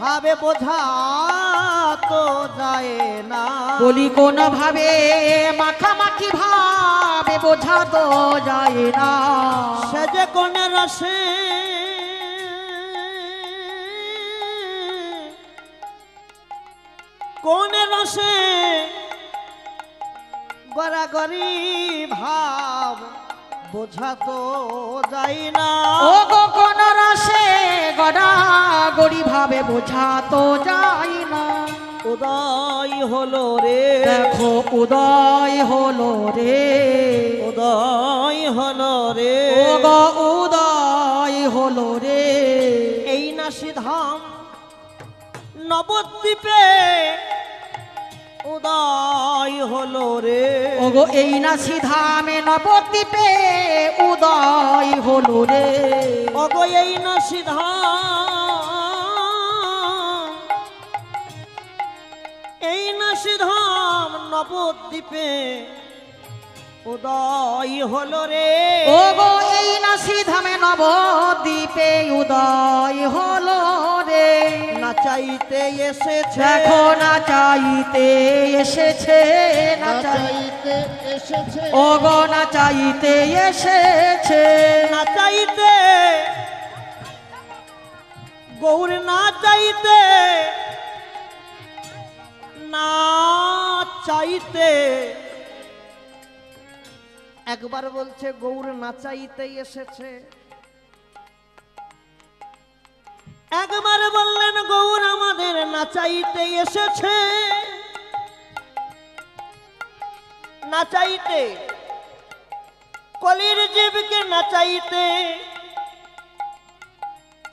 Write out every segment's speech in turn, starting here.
ভাবে বোঝা তো যায় না, বলি কোন ভাবে মাখামাখি ভাবে বোঝা তো যায় না, সে যে কোন রসে কোন রসে গড়াগড়ি ভাব বোঝা তো যায় না, ও গো কোন রসে গড়াগড়ি ভাবে বোঝা তো যায় না। উদয় হলো রে, দেখো উদয় হলো রে, উদয় হলো রে, ও গো উদয় হলো রে। এই নাসিধাম নবদ্বীপে উদয় হলো রে, ও গো এই নাসিধামে নবদ্বীপে উদয় হলো রে, ও গো এই নাসিধাম নবদ্বীপে উদয় হলো রে, ও গো এই নাসিধামে নবদ্বীপে উদয় হলো রে। নাচাইতে এসেছে, দেখো নাচাইতে এসেছে, নাচাইতে এসেছে, ও গো নাচাইতে এসেছে, নাচাইতে গৌর নাচাইতে নাচাইতে, একবার বলছে গৌর নাচাইতে এসেছে, একবার বললেন গৌর আমাদের নাচাইতে এসেছে, নাচাইতে কলির জীবকে নাচাইতে,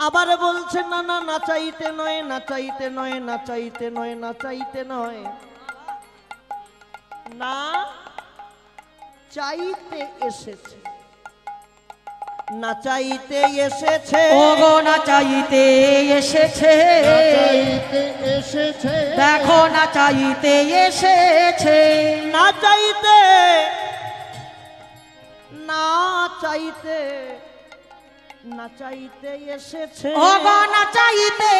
আবার বলছে না না নাচাইতে নয়, নাচাইতে নয়, নাচাইতে নয়, নাচাইতে নয়, না চাইতে এসেছে, নাচাইতে এসেছে, ও গো নাচাইতে এসেছে, নাচাইতে এসেছে, দেখো নাচাইতে এসেছে, নাচাইতে নাচাইতে নাচাইতে এসেছে, ও গো নাচাইতে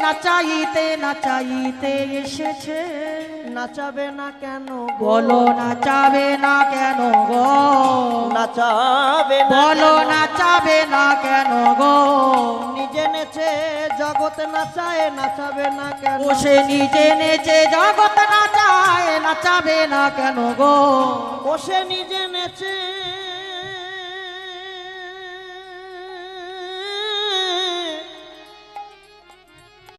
নাচাইতে নাচাইতে এসেছে, নাচাবে না কেন গো, বলো নাচাবে না কেন গো, নাচাবে না বলো কেন? নাচাবে না কেন গো, নিজে নেচে জগৎ নাচায়, নাচাবে না কেন, ও সে নিজে নেচে জগৎ নাচায়, নাচাবে না কেন গো, ও সে নিজে নেচে